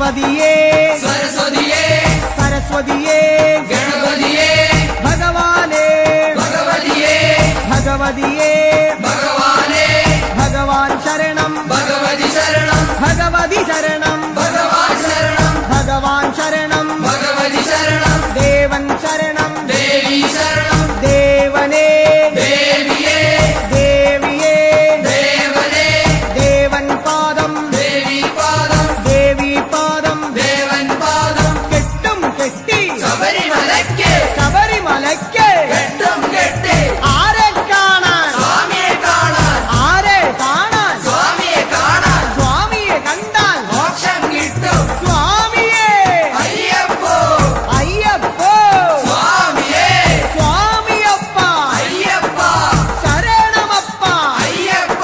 ഗണപതിയേ സരസ്വതിയേ സരസ്വതിയേ ഗണപതിയേ ഭഗവാനേ ഭഗവതിയേ ഭഗവതിയേ ഭഗവാനേ ഭഗവാൻ ശരണം ഭഗവതി ശരണം ഭഗവതി ശരണം ഭഗവാൻ ശരണം ഭഗവാൻ ശരണം ഭഗവതി ശരണം ദേവൻ ശരണം ദേവി ശരണം ദേവനേ ദേവിയേ ദേവിയേ ദേവനേ ദേവൻ പാദം ദേവി പാദം ദേവി പാദം ദേവൻ പാദം കെട്ടും കെട്ടി ശബരിമലയ്ക്ക് ശബരിമലയ്ക്ക് കെട്ടും കെട്ടി ആരെ കാണാൻ സ്വാമിയെ കാണാൻ ആരെ കാണാൻ സ്വാമിയെ കാണാൻ സ്വാമിയെ കണ്ടാൽ മോക്ഷം കിട്ടും സ്വാമിയേ അയ്യപ്പോ അയ്യപ്പോ സ്വാമിയേ സ്വാമിയപ്പ അയ്യപ്പ ശരണമപ്പ അയ്യപ്പ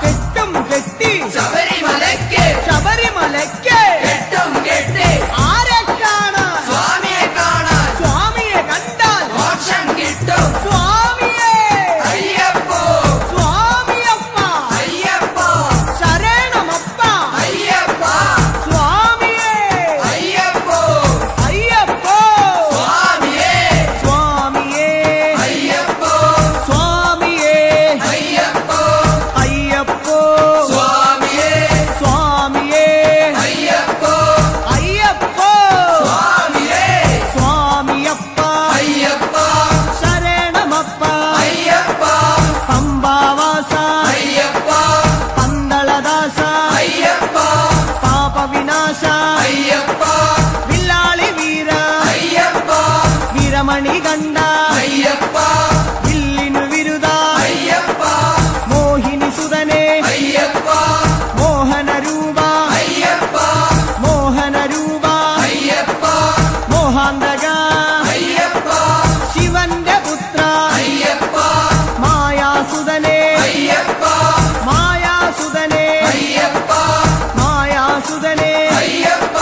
കെട്ടും കെട്ടി ശബരിമലയ്ക്ക് ശബരിമലയ്ക്ക് കെട്ടും കെട്ടി ആരെ കാണാൻ സ്വാമിയെ കാണാൻ സ്വാമിയെ കണ്ടാൽ മോക്ഷം കിട്ടും സ്വാമിയേ അയ്യപ്പോ സ്വാമിയപ്പ അയ്യപ്പ ശരണമപ്പ അയ്യപ്പ സ്വാമിയേ അയ്യപ്പോ അയ്യപ്പോ സ്വാമിയേ സ്വാമിയേ അയ്യപ്പോ സ്വാമിയേ അയ്യപ്പോ അയ്യപ്പോ സ്വാമിയേ സ്വാമിയേ അയ്യപ്പോ അയ്യപ്പോ സ്വാമിയേ സ്വാമിയപ്പ അയ്യപ്പ ശരണമപ്പ അയ്യപ്പ പമ്പാവാസ അയ്യപ്പ പന്തളദാസ അയ്യപ്പ പാപവിനാശ അയ്യപ്പ വില്ലാളി വീര അയ്യപ്പ വീരമണി കണ്ട അയ്യപ്പ വില്ലിനു വിരുദ അയ്യപ്പ മോഹിനി സുതനെ അയ്യപ്പ മോഹനരൂപ അയ്യപ്പ മോഹനരൂപ അയ്യപ്പ മോഹാന്തക അയ്യപ്പ ശിവന്റെ പുത്ര അയ്യപ്പ മായാസുതനെ അയ്യപ്പ മായാസുതനെ അയ്യപ്പ മായാസുതനെ അയ്യപ്പ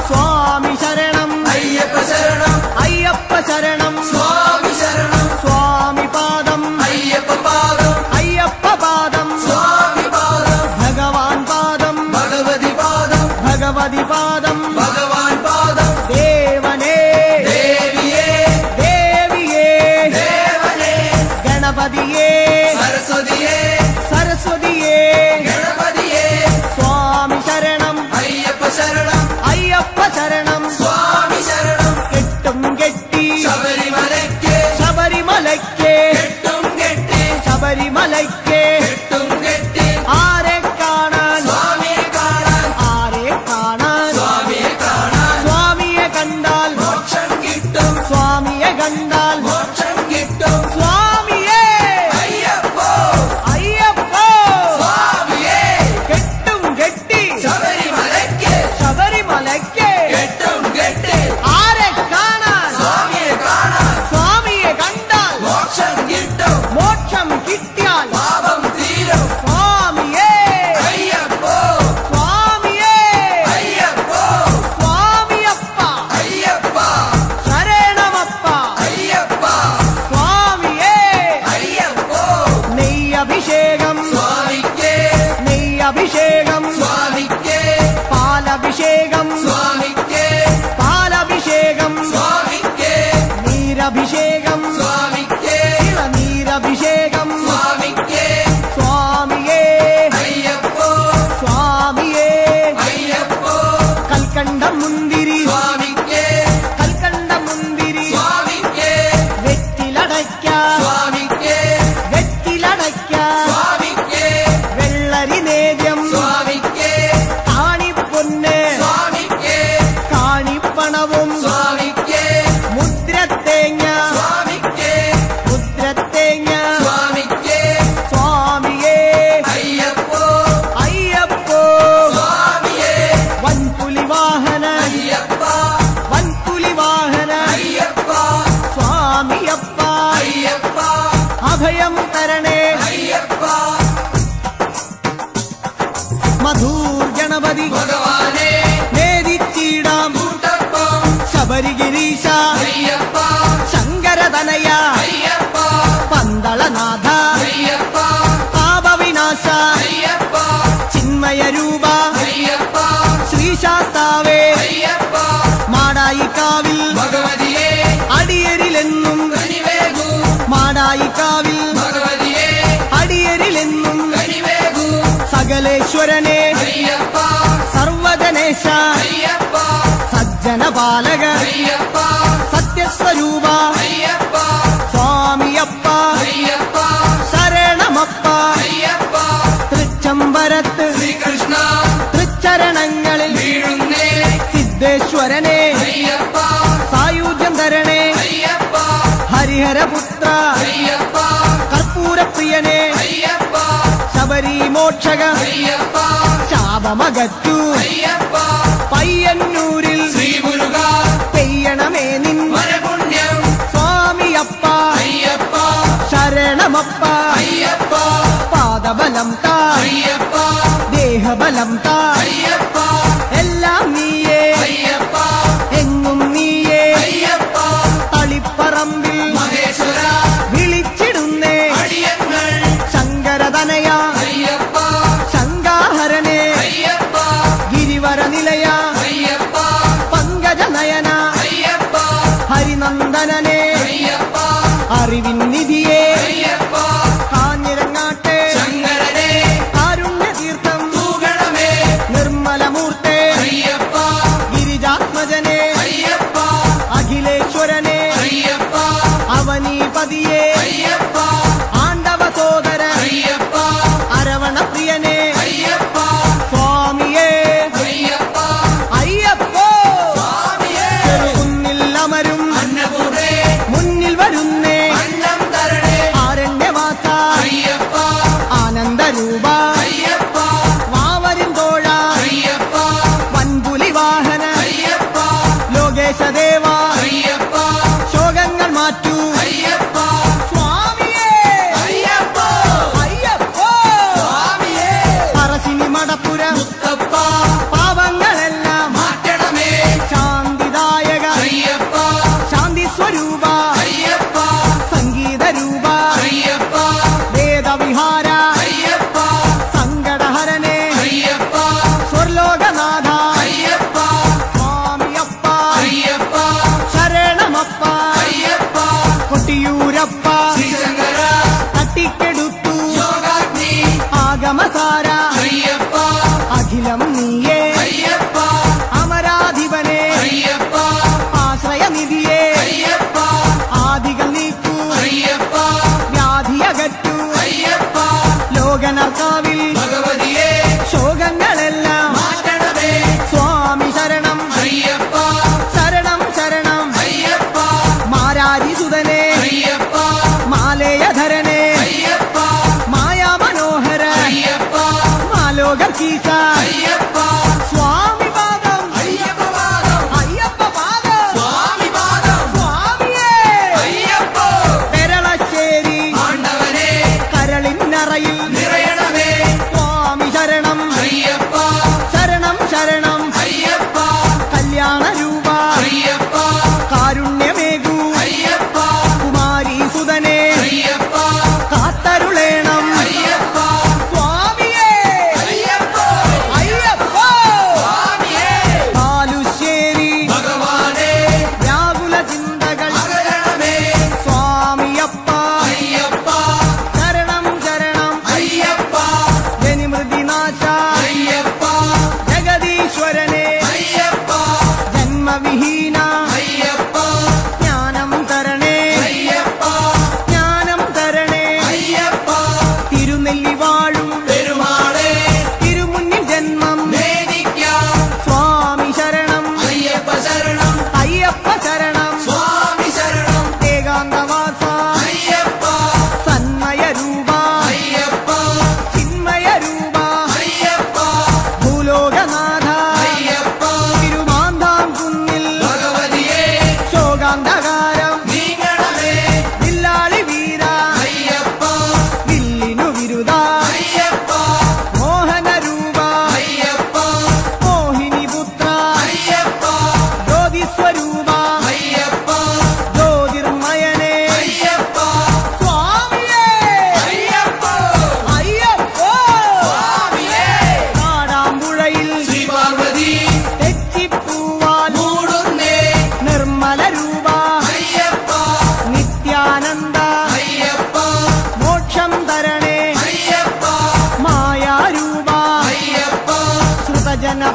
സ്വാമി ശരണം അയ്യപ്പ ശരണം അയ്യപ്പ ശരണം സ്വാമി ശരണം സ്വാമി പാദം അയ്യപ്പ പാദം അയ്യപ്പ പാദം സ്വാമി പാദം ഭഗവാൻ പാദം ഭഗവതി പാദം ഭഗവതി പാദം ഭഗവാൻ പാദം ദേവനേ ദേവിയേ ദേവിയേ ദേവനേ ഗണപതിയേ സരസ്വതിയേ സരസ്വതിയേ ഗണപതിയേ സ്വാമി ശരണം അയ്യപ്പ ശരണം അയ്യപ്പ ശരണം സ്വാമി ശരണം കെട്ടും കെട്ടി ശബരിമലയ്ക്ക് ശബരിമലയ്ക്ക് കെട്ടും കെട്ടി ശബരിമലയ്ക്ക് കെട്ടും കെട്ടി ആരെ കാണാൻ സ്വാമിയെ കാണാൻ ആരെ കാണാൻ സ്വാമിയെ കാണാൻ സ്വാമിയെ കണ്ടാൽ മോക്ഷം കിട്ടും സ്വാമിയെ കണ്ടാൽ മോക്ഷം കിട്ടും സ്വാമിയേ അയ്യപ്പോ അയ്യപ്പോ സ്വാമിയേ കെട്ടും കെട്ടി ശബരിമലയ്ക്ക് ശബരിമലയ്ക്ക് കെട്ടും കെട്ടി ആരെ കാണാൻ സ്വാമിയെ കാണാൻ സ്വാമിയെ കണ്ടാൽ മോക്ഷം കിട്ടും മോക്ഷം കിട്ടിയാൽ പാപം തീരും സ്വാമിയേ അയ്യപ്പോ സ്വാമിയേ അയ്യപ്പോ സ്വാമിയപ്പ അയ്യപ്പ ശരണമപ്പ അയ്യപ്പ സ്വാമിയേ അയ്യപ്പോ നെയ്യഭിഷേകം സ്വാമിക്ക് നെയ്യഭിഷേകം സ്വാമിക്ക് പാലഭിഷേകം സ്വാമിക്ക് പാലഭിഷേകം സ്വാമിക്ക് നീരഭിഷേകം സ്വാമിക്ക് നീരഭിഷേകം സ്വാമിക്ക് സ്വാമിയേ അയ്യപ്പോ സ്വാമിയേ അയ്യപ്പോ കൽക്കണ്ടം മുന്തിരി സ്വാമിക്ക് കൽക്കണ്ടം മുന്തിരി സ്വാമിക്ക് വെറ്റിലടയ്ക്ക സ്വാമിക്ക് വെറ്റിലടയ്ക്ക സ്വാമിക്ക് വെള്ളരി നേദ്യം സ്വാമിക്ക് കാണിപ്പൊന്ന് സ്വാമിക്ക് കാണിപ്പണവും സ്വാമിക്ക് മുദ്രത്തേങ്ങ സ്വാമിക്ക് മുദ്രത്തേങ്ങ സ്വാമിക്ക് സ്വാമിയേ അയ്യപ്പോ അയ്യപ്പോ സ്വാമിയേ വൻപുലി വാഹന അയ്യപ്പ വൻപുലി വാഹന അയ്യപ്പ സ്വാമിയപ്പ അയ്യപ്പ അഭയം തരണേ അയ്യപ്പ മധൂർ ഗണപതി ഭഗവാനേ നേരിച്ചിടാം കൂട്ടപ്പം ശബരിഗിരീശ അയ്യപ്പ ശങ്കരതനയ അയ്യപ്പ പന്തളനാഥ അയ്യപ്പ പാപവിനാശ അയ്യപ്പ ചിന്മയ രൂപ അയ്യപ്പ ശ്രീശാസ്താവേ സർവേശ്വരനെ അയ്യപ്പ സർവജനേശ അയ്യപ്പ സജ്ജന ബാലക അയ്യപ്പ സത്യസ്വരൂപ അയ്യപ്പ സ്വാമിയപ്പ അയ്യപ്പ ശരണമപ്പ അയ്യപ്പ തൃച്ചംബരത്ത് ശ്രീകൃഷ്ണ തൃച്ചരണങ്ങളിൽ വീഴുന്നേ സിദ്ധേശ്വരനെ അയ്യപ്പ സായുജ്യം തരണേ അയ്യപ്പ ഹരിഹരപുത്ര അയ്യപ്പ കർപ്പൂരപ്രിയനെ അയ്യപ്പ ശബരി മോക്ഷക അയ്യപ്പ ശാപമകറ്റു അയ്യപ്പ പയ്യന്നൂരിൽ ശ്രീമുരുക പെയ്യണമേ നിൻ വരപുണ്യം സ്വാമിയപ്പ അയ്യപ്പ ശരണമപ്പ അയ്യപ്പ പാദബലം താ അയ്യപ്പ ദേഹബലം താ അയ്യപ്പ എല്ലാം നീയേ അയ്യപ്പ എങ്ങും നീയേ അയ്യപ്പ തളിപ്പറമ്പിൽ മഹേശ്വര വിളിച്ചിടുന്നേ അടിയങ്ങൾ ശങ്കരതനയ അയ്യപ്പ ശങ്കാഹരനെ അയ്യപ്പ ഗിരിവര നിലയ അയ്യപ്പ പങ്കജനയന അയ്യപ്പ ഹരിനന്ദനനെ അയ്യപ്പ അറിവിൻ നിധിയെ അയ്യപ്പ കാഞ്ഞിരങ്ങാട്ടെ ശങ്കരനെ കാരുണ്യതീർത്ഥം തൂകണമേ നിർമ്മലമൂർത്തെ അയ്യപ്പ ഗിരിജാത്മജനെ അയ്യപ്പ അഖിലേശ്വരനെ അയ്യപ്പ അവനീപതിയെ അയ്യപ്പ ആണ്ടവ സോദര അയ്യപ്പ അരവണപ്രിയനെ അയ്യപ്പ സ്വാമിയേ അയ്യപ്പ അയ്യപ്പോ സ്വാമിയേ ചെറുകുന്നിൽ അമരും അന്നപൂർണേ മുന്നിൽ വരുന്നേ അന്നം തരണേ ആരണ്യവാസ അയ്യപ്പ ആനന്ദരൂപ അയ്യപ്പ വാവരിൻ തോഴ അയ്യപ്പ വൻപുലി വാഹന അയ്യപ്പ ലോകേശദേവ അയ്യപ്പ ശോകങ്ങൾ മാറ്റൂ അയ്യപ്പ സ്വാമിയേ അയ്യപ്പ അയ്യപ്പോ സ്വാമിയേ പറശ്ശിനി മടപ്പുര മുത്തപ്പ പാപങ്ങളെല്ലാം മാറ്റണമേ ശാന്തിദായക അയ്യപ്പ ശാന്തി സ്വരൂപ അയ്യപ്പ സംഗീതരൂപ അയ്യപ്പ വേദവിഹാര അയ്യപ്പ സങ്കടഹരനെ അയ്യപ്പ സ്വർലോകനാഥ അയ്യപ്പ സ്വാമിയപ്പ അയ്യപ്പ ശരണമപ്പ അയ്യപ്പ കൊട്ടിയൂരപ്പ ശ്രീശങ്കര തട്ടിക്കെടുത്തു യോഗാഗ്നി ആഗമസാര അയ്യപ്പ അഖിലം നീയേ അയ്യപ്പ അമരാധിപനെ അയ്യപ്പ ആശ്രയനിധിയെ അയ്യപ്പ ആദികൾ നീക്കൂ അയ്യപ്പ വ്യാധിയകറ്റു അയ്യപ്പ ലോകനർക്കാവിൽ ഭഗവതിയെ ശോകങ്ങളെല്ലാം മാറ്റണമേ സ്വാമി ശരണം അയ്യപ്പ ശരണം ശരണം അയ്യപ്പ മാരാരിസുതനെ അയ്യപ്പ മാലേയധരനെ അയ്യപ്പ മായാമനോഹര അയ്യപ്പ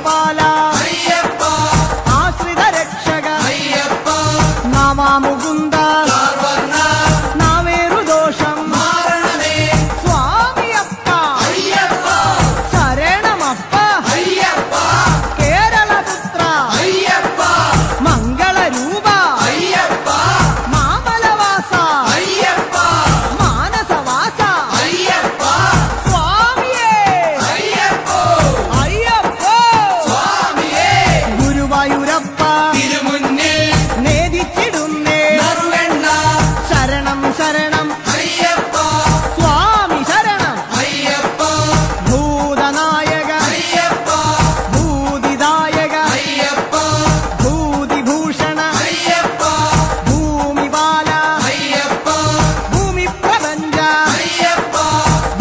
ദ്വാരപാല അയ്യപ്പ ആശ്രിത രക്ഷക അയ്യപ്പ നാമാമുകുന്ദ സർവർണ്ണ നാവേറു ദോഷം മാരണമേ സ്വാമിയപ്പ അയ്യപ്പ ശരണമപ്പ അയ്യപ്പ കേരളപുത്ര അയ്യപ്പ മംഗളരൂപ അയ്യപ്പ മാമലവാസ അയ്യപ്പ മാനസവാസ അയ്യപ്പ സ്വാമിയേ അയ്യപ്പോ അയ്യപ്പോ സ്വാമിയേ ഗുരുവായൂരപ്പ തിരുമുന്നിൽ നേദിച്ചിടുന്നേ നറുവെണ്ണ ശരണം ശരണം അയ്യപ്പ സ്വാമി ശരണം അയ്യപ്പ ഭൂതനായക അയ്യപ്പ ഭൂതിദായക അയ്യപ്പ ഭൂതിഭൂഷണ അയ്യപ്പ ഭൂമിപാല അയ്യപ്പ ഭൂമിപ്രപഞ്ച അയ്യപ്പ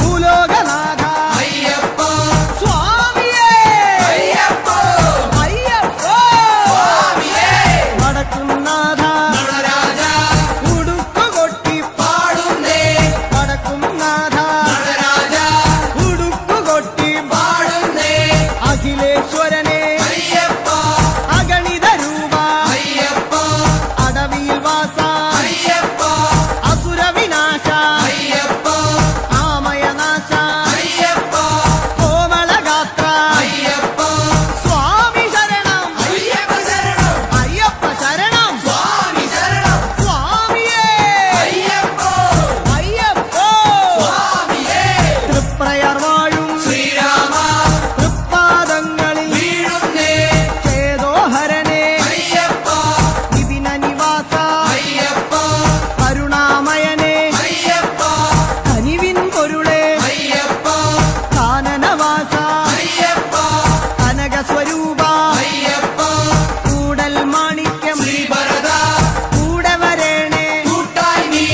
ഭൂലോകനാഥ അയ്യപ്പ സ്വാമിയേ അയ്യപ്പോ അയ്യപ്പോ സ്വാമിയേ വടക്കുംനാഥ നടരാജ ഉടുക്കുകൊട്ടി പാടുന്നേ വടക്കുംനാഥ നടരാജ ഉടുക്കുകൊട്ടി പാടുന്നേ അഖിലേശ്വരനെ അയ്യപ്പ അഗണിത രൂപ അയ്യപ്പ അടവിയിൽ വാസ അയ്യപ്പ അസുരവിനാശ അയ്യപ്പ ആമയനാശ അയ്യപ്പ കോമളഗാത്ര അയ്യപ്പ സ്വാമി ശരണം അയ്യപ്പ ശരണം അയ്യപ്പ ശരണം സ്വാമി ശരണം സ്വാമിയേ അയ്യപ്പോ അയ്യപ്പോ സ്വാമിയേ തൃപ്രയർ വാഴും ശ്രീരാമ തൃപ്പാദങ്ങളിൽ വീഴുന്നേ ചേതോഹരനെ അയ്യപ്പ വിപിന നിവാസ അയ്യപ്പ കരുണാമയനെ അയ്യപ്പ കനിവിൻ പൊരുളെ അയ്യപ്പ കാനനവാസ അയ്യപ്പ കനകസ്വരൂപ അയ്യപ്പ കൂടൽ മാണിക്യം ശ്രീഭരത കൂടെ വരേണേ കൂട്ടായി നീ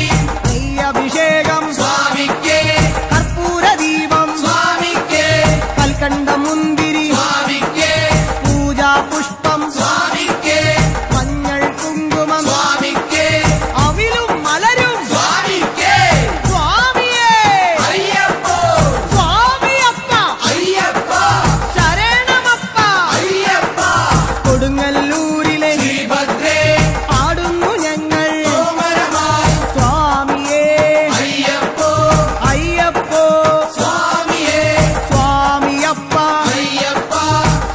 നെയ്യഭിഷേകം സ്വാമിക്കേ കർപ്പൂരദീപം സ്വാമിക്കേ കൽക്കണ്ട മുന്തിരി സ്വാമിക്കേ പൂജാപുഷ്പം സ്വാമിക്കേ മഞ്ഞൾ കുങ്കുമം സ്വാമിക്കേ അവിലും മലരും സ്വാമിക്കേ സ്വാമിയേ അയ്യപ്പോ സ്വാമിയപ്പ അയ്യപ്പ ശരണമപ്പ അയ്യപ്പ കൊടുങ്ങല്ലൂരിലെ ശ്രീഭദ്രേ പാടുന്നു ഞങ്ങൾ കോമരമായി സ്വാമിയേ അയ്യപ്പോ അയ്യപ്പോ സ്വാമിയേ സ്വാമിയപ്പ അയ്യപ്പ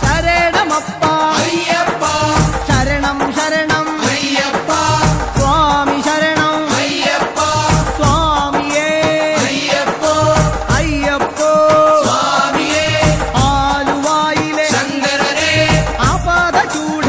ശരണമപ്പ അയ്യപ്പ ശരണം ശരണം അയ്യപ്പ സ്വാമി ശരണം അയ്യപ്പ സ്വാമിയേ അയ്യപ്പോ അയ്യപ്പോ സ്വാമിയേ ആലുവായിലെ ശങ്കരനേ ആപാദ ചൂട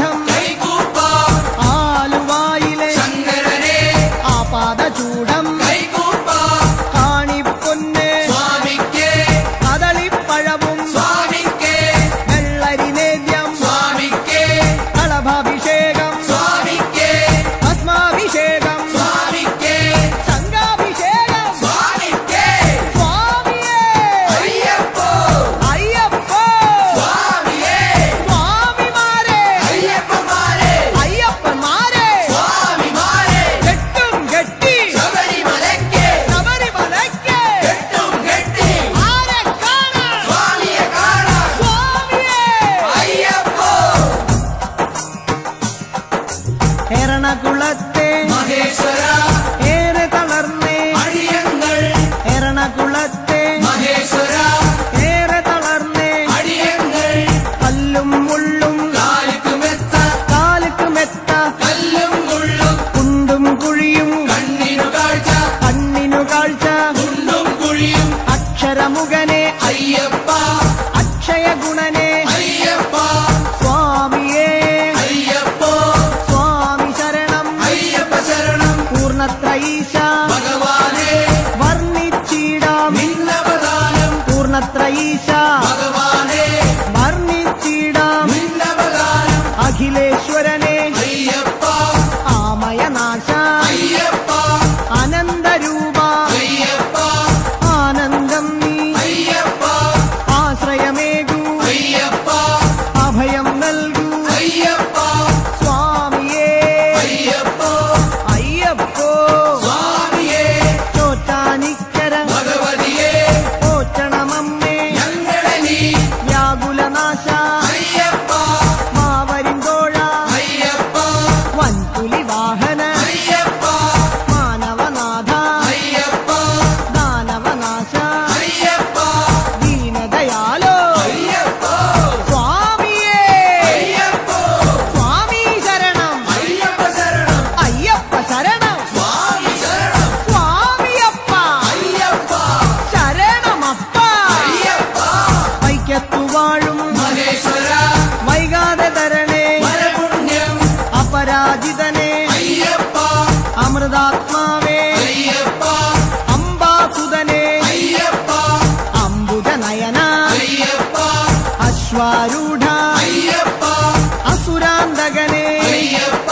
ഗരുഡാരൂഢ അയ്യപ്പ അസുരാന്തകനെ അയ്യപ്പ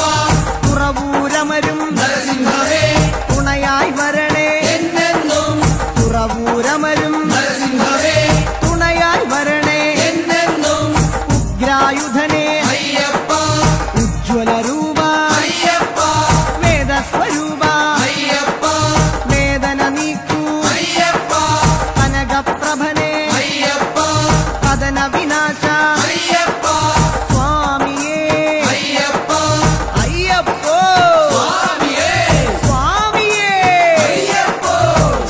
തുറവൂരമരും നരസിംഹവേ തുണയായി വരണേ എന്നെന്നും തുറവൂരമരും നരസിംഹവേ തുണയായി വരണേ എന്നെന്നും ഉഗ്രായുധനെ അയ്യപ്പ ഉജ്ജ്വല രൂപ അയ്യപ്പ വേദസ്വരൂപ അയ്യപ്പ വേദന നീക്കൂ അയ്യപ്പ കനകപ്രഭനെ അയ്യപ്പ കഥന വിനാശ അയ്യപ്പ സ്വാമിയേ അയ്യപ്പ അയ്യപ്പോ സ്വാമിയേ സ്വാമിയേ അയ്യപ്പോ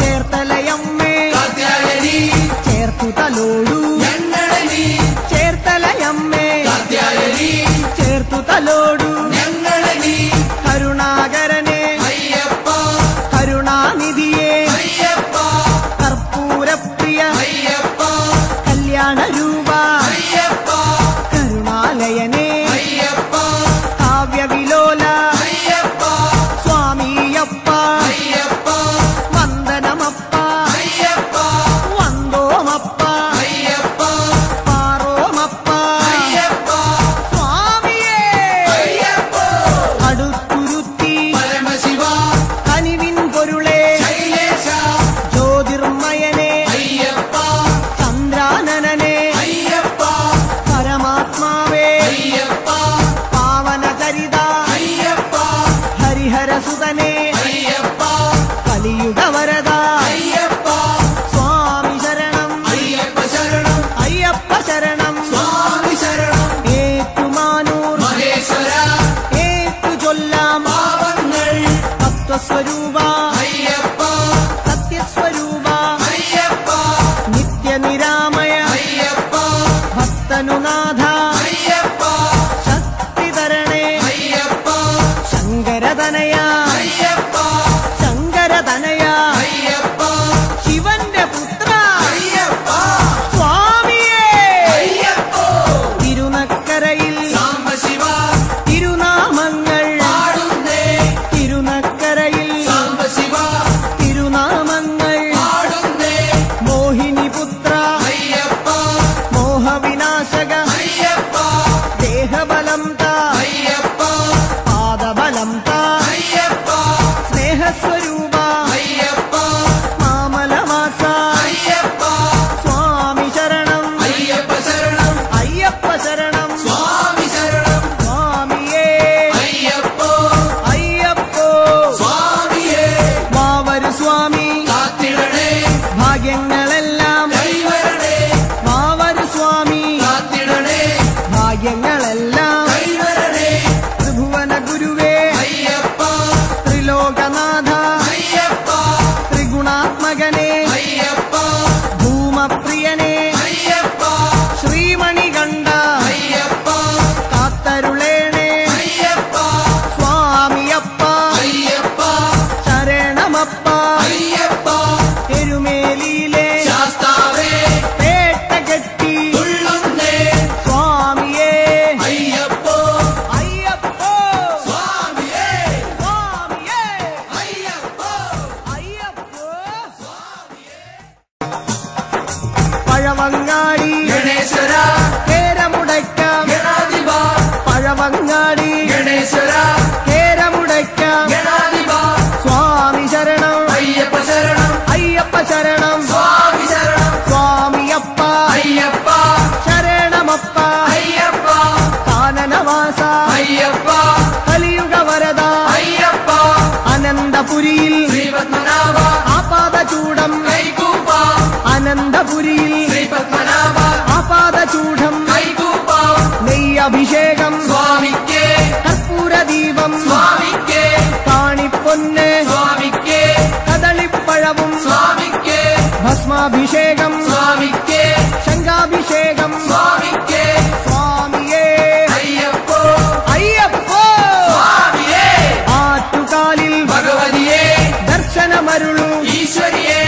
ചേർത്തലയമ്മേ കാത്യായനി ചേർത്തു തലോടു ഞങ്ങളെ നീ ചേർത്തലയമ്മേ കാത്യായനി ചേർത്തു തലോടു ഞങ്ങളെ നീ കരുണാകരനെ അയ്യപ്പ കരുണാനിധിയെ അയ്യപ്പ കർപ്പൂരപ്രിയ അയ്യപ്പ കല്യാണ രൂപ അയ്യപ്പ കരുണാലയനെ അയ്യപ്പ കാവ്യവിലോല അയ്യപ്പ സ്വാമിയപ്പ അയ്യപ്പ വന്ദനമപ്പ അയ്യപ്പ വന്ദോമപ്പ അയ്യപ്പ പാറോമപ്പ അയ്യപ്പ സ്വാമിയേ അയ്യപ്പ അടുത്തുരുത്തി പരമശിവ കനിവിൻ പൊരുളെ ശൈലേശ ജ്യോതിർമയനെ അയ്യപ്പ ചന്ദ്രാനനനെ അയ്യപ്പ പരമാത്മാവേ അയ്യപ്പ പാവനചരിത അയ്യപ്പ ഹരിഹരസുതനെ അയ്യപ്പ കലിയുഗവരദ അയ്യപ്പ സ്വാമി ശരണം അയ്യപ്പ ശരണം അയ്യപ്പ ശരണം സ്വാമി ശരണം ഏറ്റുമാനൂർ മഹേശ്വര ഏറ്റു ചൊല്ലാം പാവങ്ങൾ തത്വസ്വരൂപ അയ്യപ്പ സത്യസ്വരൂപ അയ്യപ്പ നിത്യനിരാമയ അയ്യപ്പ ഭക്തനുനാഥ അയ്യപ്പ ശക്തി തരണേ അയ്യപ്പ ശങ്കരതനയ അയ്യപ്പ ശങ്കരതനയ അയ്യപ്പ ശിവന്റെ പുത്ര അയ്യപ്പ സ്വാമിയേ അയ്യപ്പ തിരുനക്കരയിൽ സാംബശിവ തിരുനാമങ്ങൾ പാടുന്നേ തിരുനക്കരയിൽ സാംബശിവ തിരുനാമങ്ങൾ പാടുന്നേ മോഹിനിപുത്ര അയ്യപ്പ മോഹവിനാശക അയ്യപ്പ ദേഹബലം താ അയ്യപ്പ പാദബലം താ അയ്യപ്പ സ്നേഹസ്വരൂപ അയ്യപ്പ മാമലവാസ അയ്യപ്പ സ്വാമി ശരണം അയ്യപ്പ ശരണം അയ്യപ്പ ശരണം സ്വാമി ശരണം സ്വാമിയേ അയ്യപ്പോ അയ്യപ്പോ സ്വാമിയേ വാവരു സ്വാമി കാത്തിടണേ ഭാഗ്യങ്ങളെല്ലാം കൈവരണേ വാവരു സ്വാമി കാത്തിടണേ ഭാഗ്യങ്ങളെല്ലാം കൈവരണേ ത്രിഭുവന ഗുരുവേ അയ്യപ്പ ത്രിലോകനാഥ അയ്യപ്പ ത്രിഗുണാത്മകനെ അയ്യപ്പ ഭൂമപ്രിയനെ അയ്യപ്പ ശ്രീമണികണ്ഠ അയ്യപ്പ കാത്തരുളേണേ അയ്യപ്പ സ്വാമിയപ്പ അയ്യപ്പ ശരണമപ്പ അയ്യപ്പ എരുമേലിയിലെ ശാസ്താവേ പേട്ടകെട്ടി തുള്ളുന്നേ സ്വാമിയേ അയ്യപ്പോ അയ്യപ്പോ സ്വാമിയേ സ്വാമിയേ അയ്യപ്പോ അയ്യപ്പോ പഴവങ്ങാടി ഗണേശ്വര കേരമുടയ്ക്കാം ഗണാധിപ പഴവങ്ങാടി ഗണേശ്വര കേരമുടയ്ക്കാം ഗണാധിപ സ്വാമി ശരണം അയ്യപ്പ ശരണം അയ്യപ്പ ശരണം സ്വാമി ശരണം സ്വാമിയപ്പ അയ്യപ്പ ശരണമപ്പ അയ്യപ്പ കാനനവാസ അയ്യപ്പ കലിയുഗവരദ അയ്യപ്പ അനന്തപുരിയിൽ ശ്രീപത്മനാഭ ആപാദചൂടം കൈകൂപ്പ അനന്തപുരിയിൽ ശ്രീപത്മനാഭ ആപാദചൂഢം കൈകൂപ്പ നെയ്യഭിഷേകം സ്വാമിക്കേ കർപ്പൂരദീപം സ്വാമിക്കേ കാണിപ്പൊന്ന് സ്വാമിക്കേ കദളിപ്പഴവും സ്വാമിക്കേ ഭസ്മാഭിഷേകം സ്വാമിക്കേ ശംഖാഭിഷേകം സ്വാമിക്കേ സ്വാമിയേ അയ്യപ്പോ അയ്യപ്പോ സ്വാമിയേ ആറ്റുകാലിൽ ഭഗവതിയേ ദർശനമരുളു ഈശ്വരിയേ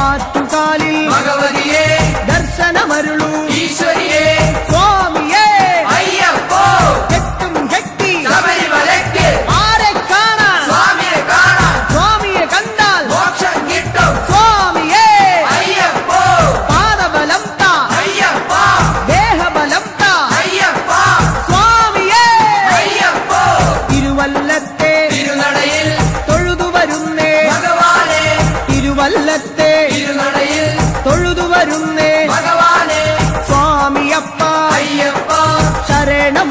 ആറ്റുകാലിൽ ഭഗവതിയേ ദർശനമരുളു ഈശ്വരിയേ സ്വാമിയേ അയ്യപ്പോ കെട്ടും കെട്ടി ശബരിമലയ്ക്ക് ആരെ കാണാൻ സ്വാമിയെ കാണാൻ സ്വാമിയെ കണ്ടാൽ മോക്ഷം കിട്ടും സ്വാമിയേ അയ്യപ്പോ പാദ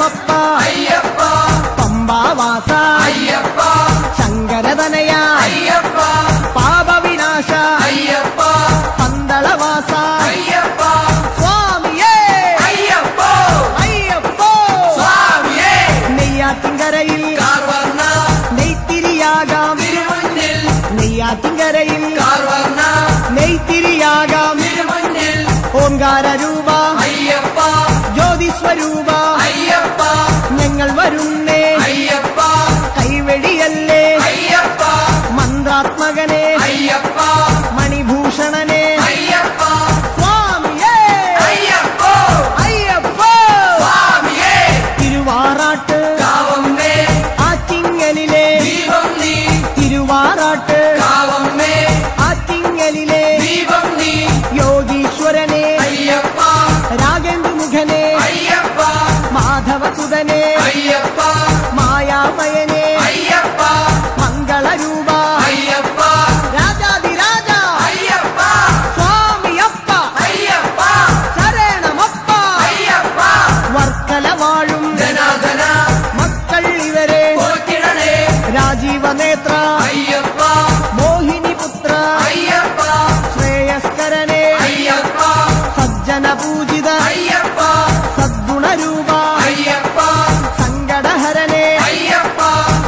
ശരണമപ്പ അയ്യപ്പ പമ്പാവാസ അയ്യപ്പ ശങ്കരതനയ അയ്യപ്പ പാപവിനാശ അയ്യപ്പ പന്തളവാസ അയ്യപ്പ സ്വാമിയേ അയ്യപ്പ അയ്യപ്പോ സ്വാമിയേ നെയ്യാറ്റിൻകരയിൽ കാർവർണ്ണ നെയ്ത്തിരിയാകാം തിരുമുന്നിൽ നെയ്യാറ്റിൻകരയിൽ കാർവർണ്ണ നെയ്ത്തിരിയാകാം തിരുമുന്നിൽ ഓംകാര രൂപ അയ്യപ്പ ജ്യോതിസ്വരൂപ അയ്യപ്പ ഞങ്ങൾ വരുന്നേ അയ്യപ്പ കൈവെടിയല്ലേ അയ്യപ്പ മന്ത്രാത്മകനെ അയ്യപ്പ മണിഭൂഷണനെ അയ്യപ്പ സ്വാമിയേ അയ്യപ്പ അയ്യപ്പോ സ്വാമിയേ തിരുവാറാട്ട് കാവമ്മേ ആറ്റിങ്ങലിലെ ദീപം നീ തിരുവാറാട്ട് കാവമ്മേ ആറ്റിങ്ങലിലെ ദീപം നീ യോഗീശ്വരനെ അയ്യപ്പ രാഗേന്ദ്രമുഖനെ അയ്യപ്പ മാധവസുതനെ അയ്യപ്പ മായാമയനെ അയ്യപ്പ മംഗളരൂപ അയ്യപ്പ രാജാതിരാജ അയ്യപ്പ സ്വാമിയപ്പ അയ്യപ്പ ശരണമപ്പ അയ്യപ്പ വർക്കല വാഴും ധനാധന മക്കൾ ഇവരെ പോറ്റിടണേ രാജീവനേത്ര അയ്യപ്പ മോഹിനിപുത്ര അയ്യപ്പ ശ്രേയസ്കരനെ അയ്യപ്പ സജ്ജന പൂജിത അയ്യപ്പ സദ്ഗുണരൂപ അയ്യപ്പ സങ്കടഹരനെ അയ്യപ്പ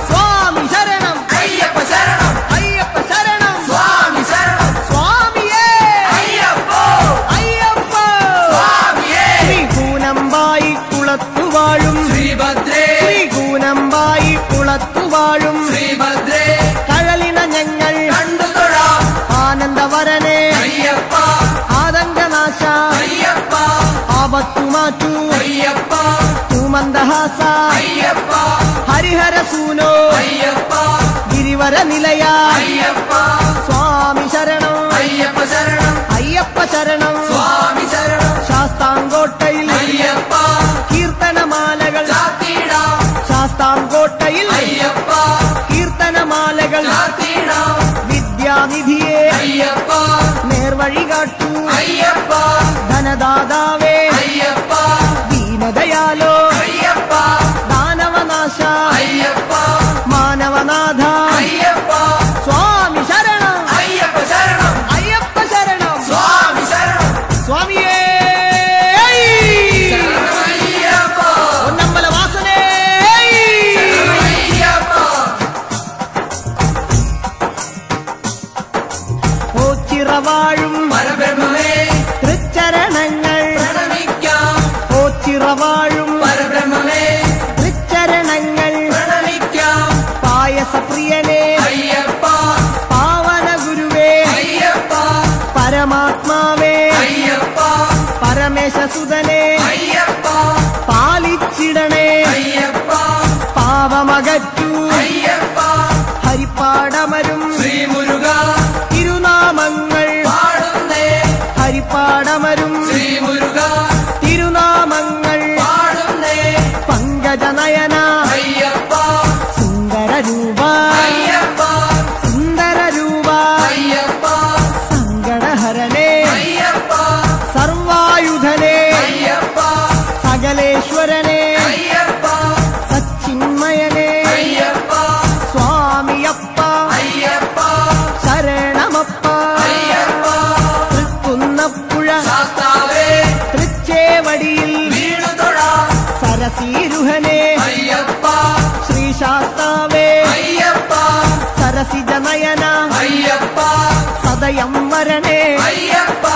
സ്വാമി ശരണം അയ്യപ്പ ശരണം അയ്യപ്പ ശരണം സ്വാമി ശരണം സ്വാമിയേ അയ്യപ്പ അയ്യപ്പ സ്വാമിയേ ശ്രീകൂനമ്പായി കുളത്തുവാഴും ശ്രീഭദ്രേ ശ്രീകൂനമ്പായി കുളത്തുവാഴും ശ്രീഭദ്രേ കഴലിന ഞങ്ങൾ കണ്ടു തൊഴാം ആനന്ദവരനെ അയ്യപ്പ ആതങ്കനാശ അയ്യപ്പ ആപത്തുമാറ്റു അയ്യപ്പ തൂമന്ദഹാസ അയ്യപ്പ ഹരിഹരസൂനോ അയ്യപ്പ ഗിരിവര നിലയ അയ്യപ്പ സ്വാമി ശരണം അയ്യപ്പ ശരണം അയ്യപ്പ ശരണം സ്വാമി ശരണം ശാസ്താംകോട്ടയിൽ അയ്യപ്പ കീർത്തനമാലകൾ ചാത്തിടാം ശാസ്താംകോട്ടയിൽ അയ്യപ്പ കീർത്തനമാലകൾ ചാത്തിടാം വിദ്യാനിധിയെ അയ്യപ്പ നേർവഴി കാട്ടു അയ്യപ്പ ധനദാതാവേ അയ്യപ്പ ദീനദയാലോ അയ്യപ്പ ദാനവനാശ അയ്യപ്പ മാനവനാഥ അയ്യപ്പ സ്വാമി ശരണം അയ്യപ്പ ശരണം അയ്യപ്പ ശരണം സ്വാമി ശരണം സ്വാമിയേ ശരണമയ്യപ്പ പൊന്നമ്പല വാസനേ ശരണമയ്യപ്പ ഓച്ചിറവാഴും പരബ്രഹ്മമേ തൃച്ചരണങ്ങൾ പ്രണമിക്കാം ഓച്ചിറവാഴും പരബ്രഹ്മമേ തൃച്ചരണങ്ങൾ പ്രണമിക്കാം പായസപ്രിയനെ അയ്യപ്പ പാവന ഗുരുവേ അയ്യപ്പ പരമാത്മാവേ അയ്യപ്പ പരമേശസുതനെ അയ്യപ്പ പാലിച്ചിടണേ അയ്യപ്പ പാവമകറ്റു അയ്യപ്പ ഹരിപ്പാടമരും ശ്രീമുരുക തിരുനാമങ്ങൾ പാടുന്നേ ഹരിപ്പാടമരും ശ്രീമുരുക തിരുനാമങ്ങൾ പാടുന്നേ പങ്കജനയന അയ്യപ്പ സുന്ദരരൂപ അയ്യപ്പ സുന്ദരരൂപ അയ്യപ്പ സങ്കടഹരനെ അയ്യപ്പ സർവായുധനെ അയ്യപ്പ സകലേശ്വരനെ അയ്യപ്പ സച്ചിന്മയനെ അയ്യപ്പ സ്വാമിയപ്പ അയ്യപ്പ ശരണമപ്പ അയ്യപ്പ തൃക്കുന്നപ്പുഴ ശാസ്താവേ തൃച്ചേവടിയിൽ വീണു തൊഴാം സരസീരുഹനെ അയ്യപ്പ ശ്രീശാസ്താവേ അയ്യപ്പ സരസിജനയന അയ്യപ്പ സദയം വരണേ അയ്യപ്പ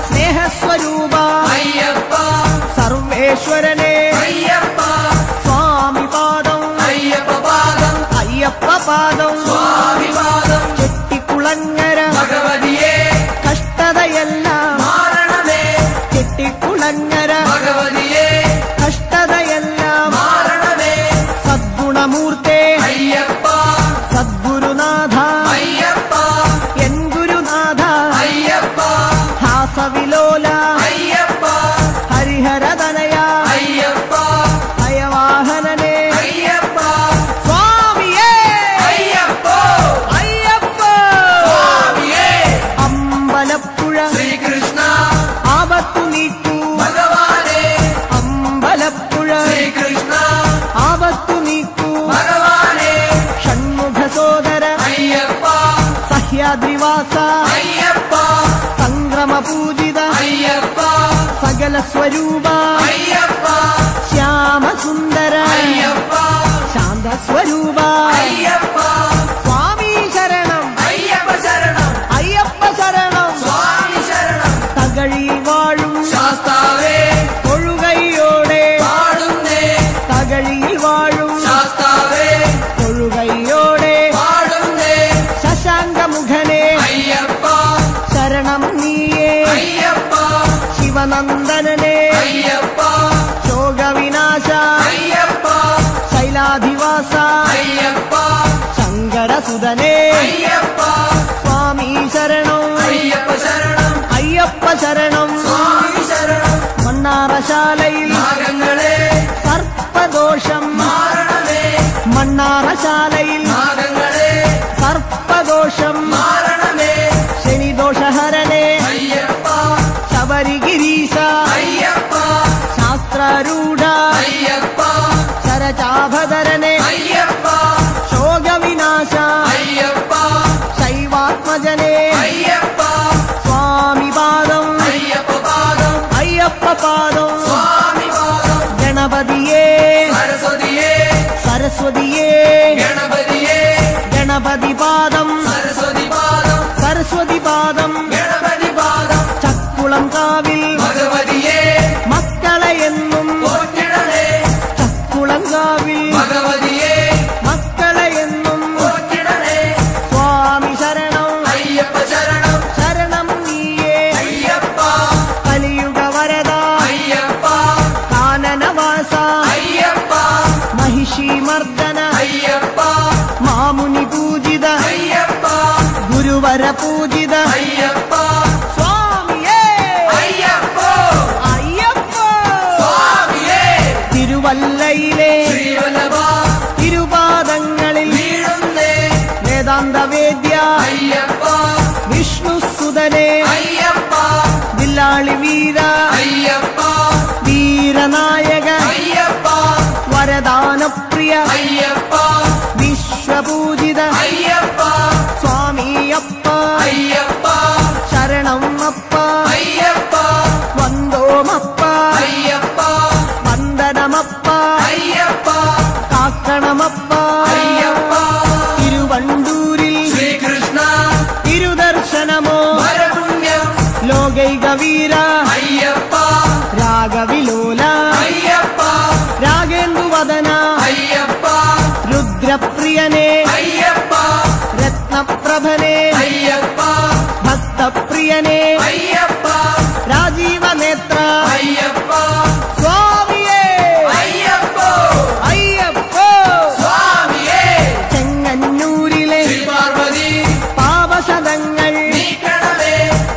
സ്നേഹസ്വരൂപ അയ്യപ്പ സർവേശ്വരനെ അയ്യപ്പ സ്വാമി പാദം അയ്യപ്പ പാദം അയ്യപ്പ പാദം സ്വാമി പാദം ചെട്ടിക്കുളങ്ങര ഭഗവതിയെ കഷ്ടതയെല്ലാം മാറണമേ ചെട്ടിക്കുളങ്ങര ഭഗവതിയെ കഷ്ടതയെല്ലാം മാറണമേ സദ്ഗുണമൂർത്തേ അയ്യപ്പ സദ്ഗുരുനാഥ അയ്യപ്പ എൻ ഗുരുനാഥ അയ്യപ്പ ഹാസവിലോല അയ്യപ്പ ഹരിഹരതനയ അയ്യപ്പ ഭയവാഹനനെ അയ്യപ്പ സ്വാമിയേ അയ്യപ്പ സ്വരൂപ അയ്യപ്പ ശ്യാമസുന്ദര അയ്യപ്പ ശാന്തസ്വരൂപ അയ്യപ്പ സ്വാമി ശരണം അയ്യപ്പ ശരണം അയ്യപ്പ ശരണം സ്വാമി ശരണം തകഴിയിൽ വാഴും ശാസ്താവേ തൊഴുകൈയോടെ പാടുന്നേ തകഴിയിൽ വാഴും ശാസ്താവേ തൊഴുകൈയോടെ പാടുന്നേ ശശാങ്കമുഖനെ അയ്യപ്പ ശരണം നീയേ അയ്യപ്പ ശിവനന്ദനനെ അയ്യപ്പ ശോകവിനാശ അയ്യപ്പ ശൈലാധിവാസ അയ്യപ്പ ശങ്കരസുതനെ അയ്യപ്പ സ്വാമി ശരണം അയ്യപ്പ ശരണം അയ്യപ്പ ശരണം സ്വാമി ശരണം മണ്ണാറശാലയിൽ നാഗങ്ങളെ സർപ്പദോഷം മാറണമേ മണ്ണാറശാലയിൽ നാഗങ്ങളെ സർപ്പദോഷം മാറണമേ ശനിദോഷഹരനെ അയ്യപ്പ ശബരിഗിരീശ അയ്യപ്പ ശാസ്ത്രരൂഢ അയ്യപ്പ ശരചാഭധരനെ അയ്യപ്പ ശോകവിനാശ അയ്യപ്പ ശൈവാത്മജനെ അയ്യപ്പ സ്വാമി പാദം അയ്യപ്പ പാദം അയ്യപ്പ പാദം സ്വാമി പാദം ഗണപതിയേ സരസ്വതിയേ സരസ്വതിയേ ഗണപതിയേ ഗണപതി പാദം സരസ്വതി പാദം സരസ്വതി പാദം ഗണപതി പാദം ചക്കുളം കാവിൽ ഭഗവതിയേ മക്കളെ എന്നും പോറ്റിടണേ ചക്കുളം കാവിൽ ഭഗവതിയേ മക്കളെ എന്നും പോറ്റിടണേ സ്വാമി ശരണം അയ്യപ്പ ശരണം ശരണം നീയേ അയ്യപ്പ കലിയുഗ വരദ അയ്യപ്പ കാനനവാസ അയ്യപ്പ മഹിഷി മർദ്ദന അയ്യപ്പ മാമുനി പൂജിത അയ്യപ്പ ഗുരുവര പൂജിത അയ്യപ്പ സ്വാമിയേ അയ്യപ്പ അയ്യപ്പ സ്വാമിയേ തിരുവല്ലയിലെ ശ്രീവല്ലഭ തിരുപാദങ്ങളിൽ വീഴുന്നേ വേദാന്തവേദ്യ അയ്യപ്പ വിഷ്ണുസുതനെ അയ്യപ്പ വില്ലാളി വീര അയ്യപ്പ വീരനായക അയ്യപ്പ വരദാനപ്രിയ അയ്യപ്പ വിശ്വപൂജിത അയ്യപ്പ സ്വാമിയപ്പ അയ്യപ്പ ശരണം അപ്പ അയ്യപ്പ വന്ദോമപ്പ അയ്യപ്പ വന്ദനമപ്പ അയ്യപ്പ കാക്കണമപ്പ അയ്യപ്പ തിരുവണ്ടൂരിൽ ശ്രീകൃഷ്ണ തിരുദർശനമോ വരപുണ്യം ലോകൈക വീര അയ്യപ്പ രാഗവിലോല അയ്യപ്പ രാഗേന്ദുവദന അയ്യപ്പ രുദ്രപ്രിയനെ അയ്യപ്പ രത്നപ്രഭനെ അയ്യപ്പ ഭക്തപ്രിയനെ അയ്യപ്പ രാജീവനേത്ര അയ്യപ്പ സ്വാമിയേ അയ്യപ്പ അയ്യപ്പ സ്വാമിയേ ചെങ്ങന്നൂരിലെ ശ്രീപാർവതി പാപശതങ്ങൾ നീക്കണമേ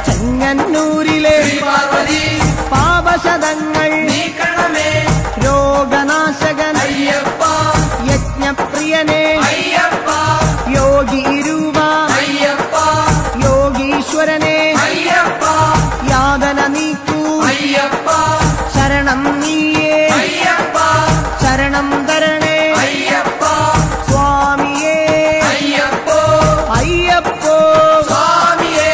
ചെങ്ങന്നൂരിലെ ശ്രീപാർവതി പാപശതങ്ങൾ നീക്കണമേ രോഗനാശകൻ അയ്യപ്പ യജ്ഞപ്രിയനെ അയ്യപ്പ യോഗി രൂപ അയ്യപ്പ യോഗീശ്വരനെ അയ്യപ്പ യാതന നീക്കൂ അയ്യപ്പ ശരണം നീയേ അയ്യപ്പ ശരണം തരണേ അയ്യപ്പ സ്വാമിയേ അയ്യപ്പ അയ്യപ്പോ സ്വാമിയേ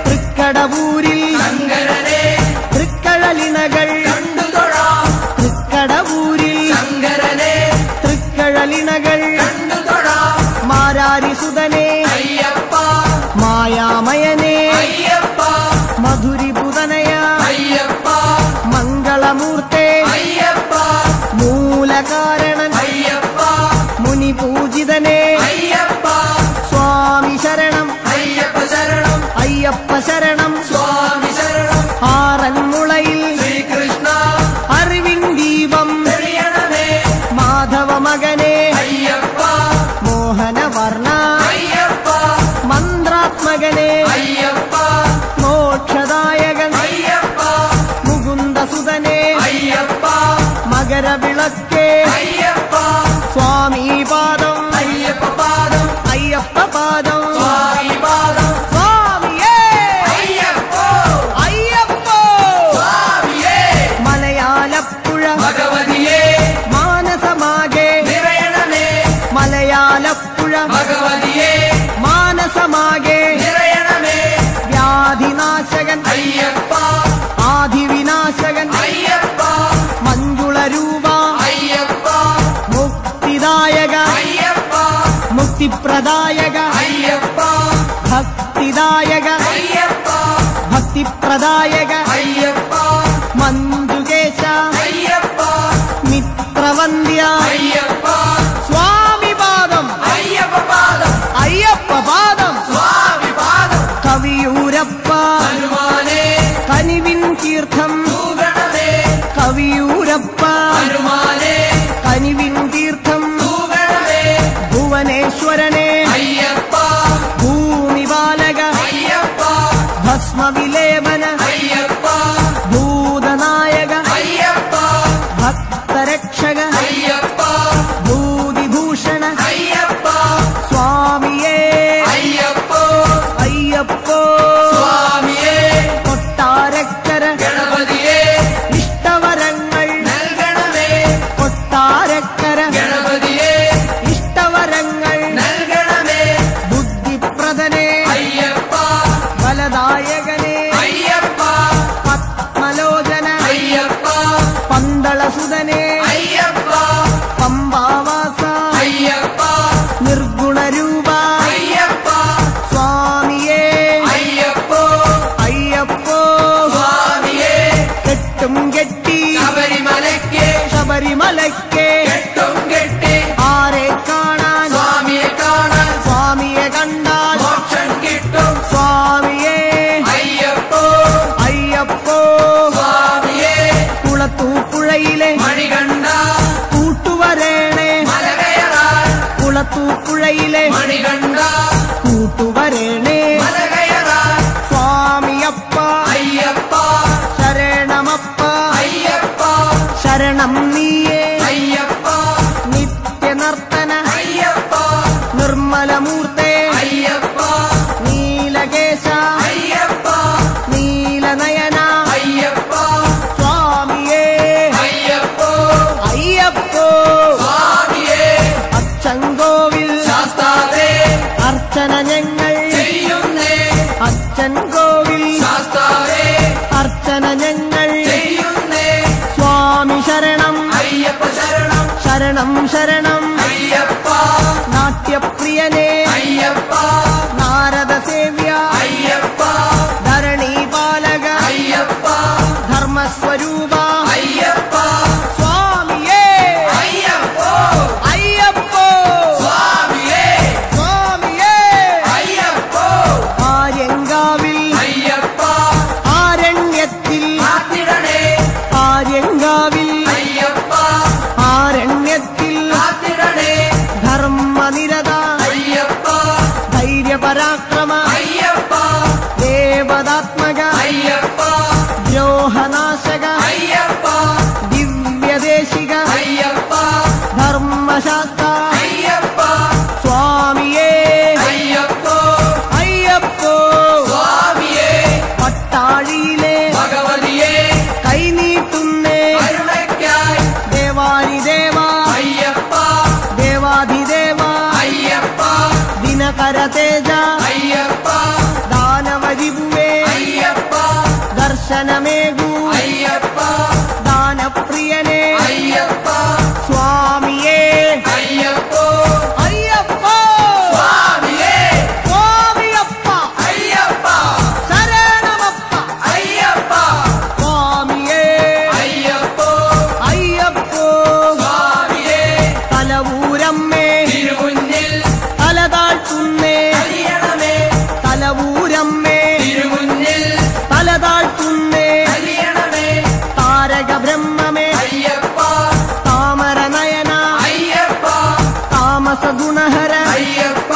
തൃക്കടവൂരിൽ ശങ്കരനെ തൃക്കഴലിണകൾ കണ്ടുതൊഴാം തൃക്കടവൂരിൽ ശങ്കരനെ തൃക്കഴലിണകൾ കണ്ടുതൊഴാം മാരാരിസുതനെ അയ്യപ്പ മായാമയനെ അയ്യപ്പ മധുരിപുതനയ അയ്യപ്പ മംഗളമൂർത്തെ അയ്യപ്പ മൂലകാരണൻ അയ്യപ്പ മുനിപൂജിതനെ അയ്യപ്പ സ്വാമി ശരണം അയ്യപ്പ ശരണം അയ്യപ്പ ശരണം സ്വാമി ശരണം ആറന്മുളയിൽ ശ്രീകൃഷ്ണ അറിവിൻ ദീപം തെളിയണമേ മാധവ മകനെ അയ്യപ്പ മോഹനവർണ അയ്യപ്പ മന്ത്രാത്മകനെ അയ്യപ്പ മോക്ഷദായകൻ അയ്യപ്പ മുകുന്ദസുതനെ അയ്യപ്പ മകരവിളക്കേ അയ്യപ്പ സ്വാമി പാദം അയ്യപ്പ പാദം അയ്യപ്പ പാദം സ്വാമി പാദം സ്വാമിയേ അയ്യപ്പ അയ്യപ്പ സ്വാമിയേ മലയാലപ്പുഴ ഭഗവതിയേ മാനസമാകെ നിറയണമേ മലയാലപ്പുഴ ഭഗവതിയേ മാനസമാകെ നിറയണമേ ഭക്തിപ്രദായക അയ്യപ്പ ഭക്തിദായക അയ്യപ്പ ഭക്തിപ്രദായക അയ്യപ്പ മഞ്ജുകേശ അയ്യപ്പ മിത്രവന്ദ്യ അയ്യപ്പ സ്വാമി പാദം അയ്യപ്പ പാദം അയ്യപ്പ പാദം സ്വാമി പാദം കവിയൂരപ്പ ഹനുമാനേ കനിവിൻ തീർത്ഥം തൂഗണമേ കവിയൂരപ്പ ഹനുമാനേ കനിവിൻ തീർത്ഥം തൂഗണമേ ഭുവനേശ്വരനെ അയ്യപ്പ ഭൂമിപാലക അയ്യപ്പ ഭസ്മവിലേപന അയ്യപ്പ ഭൂതനായക അയ്യപ്പ ഭക്തരക്ഷക അയ്യപ്പ ഭൂതിഭൂഷണ അയ്യപ്പ സ്വാമിയേ അയ്യപ്പോ അയ്യപ്പോ സ്വാമിയേ കൊട്ടാരക്കര ഗണപതിയേ ഇഷ്ടവരങ്ങൾ നൽകണമേ കൊട്ടാരക്കര ഗണപതിയേ ഇഷ്ടവരങ്ങൾ നൽകണമേ ബുദ്ധിപ്രദനെ അയ്യപ്പ ബലദായകനെ അയ്യപ്പ പത്മലോചന അയ്യപ്പ പന്തളസുതനെ അയ്യപ്പ പമ്പാവാസ അയ്യപ്പ നിർഗുണരൂപ അയ്യപ്പ സ്വാമിയേ അയ്യപ്പോ അയ്യപ്പോ സ്വാമിയേ കെട്ടും കെട്ടി ശബരിമലയ്ക്ക് ശബരിമലയ്ക്ക് കെട്ടും കെട്ടി ആരെ കാണാൻ സ്വാമിയെ കാണാൻ സ്വാമിയെ കണ്ടാൽ മോക്ഷം കിട്ടും സ്വാമിയേ അയ്യപ്പോ അയ്യപ്പോ സ്വാമിയേ കുളത്തൂപ്പുഴയിലെ മണികണ്ഠ കൂട്ടുവരേണേ മലകയറാൻ കുളത്തൂപ്പുഴയിലെ മണികണ്ഠ കൂട്ടുവരേണേ മലകയറാൻ സ്വാമിയപ്പ അയ്യപ്പ ശരണമപ്പ അയ്യപ്പ ശരണം നീയേ അയ്യപ്പ നിത്യനർത്തന അയ്യപ്പ നിർമ്മലമൂർത്തേ അയ്യപ്പ നീലകേശ അയ്യപ്പ നീലനയന അയ്യപ്പ സ്വാമിയേ അയ്യപ്പോ അയ്യപ്പോ സ്വാമിയേ അച്ചൻകോവിൽ ശാസ്താവേ അർച്ചന ഞങ്ങൾ ചെയ്യുന്നേ അച്ചൻകോവിൽ ശാസ്താവേ അർച്ചന ഞങ്ങൾ ചെയ്യുന്നേ സ്വാമി ശരണം അയ്യപ്പ ശരണം ശരണം ശരണം അയ്യപ്പ നാട്യപ്രിയനേ അയ്യപ്പ നാരദ സേവ്യ അയ്യപ്പ ധരണീപാലക അയ്യപ്പ ധർമ്മസ്വരൂപ അയ്യപ്പ സ്വാമിയേ അയ്യപ്പോ അയ്യപ്പോ സ്വാമിയേ സ്വാമിയേ അയ്യപ്പോ ആര്യങ്കാവിൽ അയ്യപ്പ ആരണ്യത്തിൽ കാത്തിടണേ ആര്യങ്കാവിൽ അയ്യപ്പ ആരണ്യത്തിൽ കാത്തിടണേ ധർമ്മനിരത അയ്യപ്പ ധൈര്യപരാക്രമ അയ്യപ്പ ദേവതാത്മക അയ്യപ്പ ദ്രോഹനാശക അയ്യപ്പ ദിവ്യദേശിക അയ്യപ്പ ധർമ്മശാസ്ത്ര അയ്യപ്പ സ്വാമിയേ അയ്യപ്പോ അയ്യപ്പോ സ്വാമിയേ പട്ടാഴിയിലെ ഭഗവതിയേ കൈനീട്ടുന്നേ കരുണയ്ക്കായി ദേവാനിദേവ അയ്യപ്പ ദേവാധിദേവ അയ്യപ്പ ദിനകരതേജ അയ്യപ്പ ദാനവരിഭുവേ അയ്യപ്പ ദർശനമേകൂ അയ്യപ്പ ദാനപ്രിയനേ അയ്യപ്പ സ്വാമിയേ അയ്യപ്പോ അയ്യപ്പോ സ്വാമിയേ സ്വാമിയപ്പ അയ്യപ്പ ശരണമപ്പ അയ്യപ്പ സ്വാമിയേ അയ്യപ്പോ അയ്യപ്പോ സ്വാമിയേ തലവൂരമ്മേ തിരുമുന്നിൽ തലതാഴ്ത്തുന്നേ അലിയണമേ തലവൂരമ്മേ തിരുമുന്നിൽ തലതാഴ്ത്തുന്നേ അലിയണമേ താരക ബ്രഹ്മമേ അയ്യപ്പ താമരനയന അയ്യപ്പ താമസഗുണഹര അയ്യപ്പ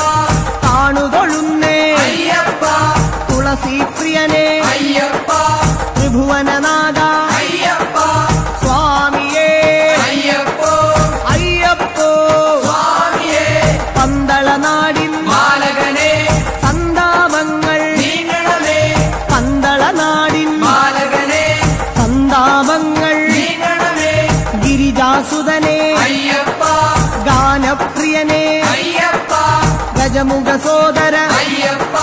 താണുതൊഴുന്നേ അയ്യപ്പ തുളസീപ്രിയനേ അയ്യപ്പ ത്രിഭുവനനാഥ അയ്യപ്പ സ്വാമിയേ അയ്യപ്പോ അയ്യപ്പോ സ്വാമിയേ പന്തളനാടിൻ മാലകനെ സന്താപങ്ങൾ നീങ്ങണമേ പന്തളനാടിൻ മാലകനെ സന്താപങ്ങൾ നീങ്ങണമേ ഗിരിജാസുതനെ അയ്യപ്പ ഗാനപ്രിയനേ അയ്യപ്പ ഗജമുഖ സോദര അയ്യപ്പ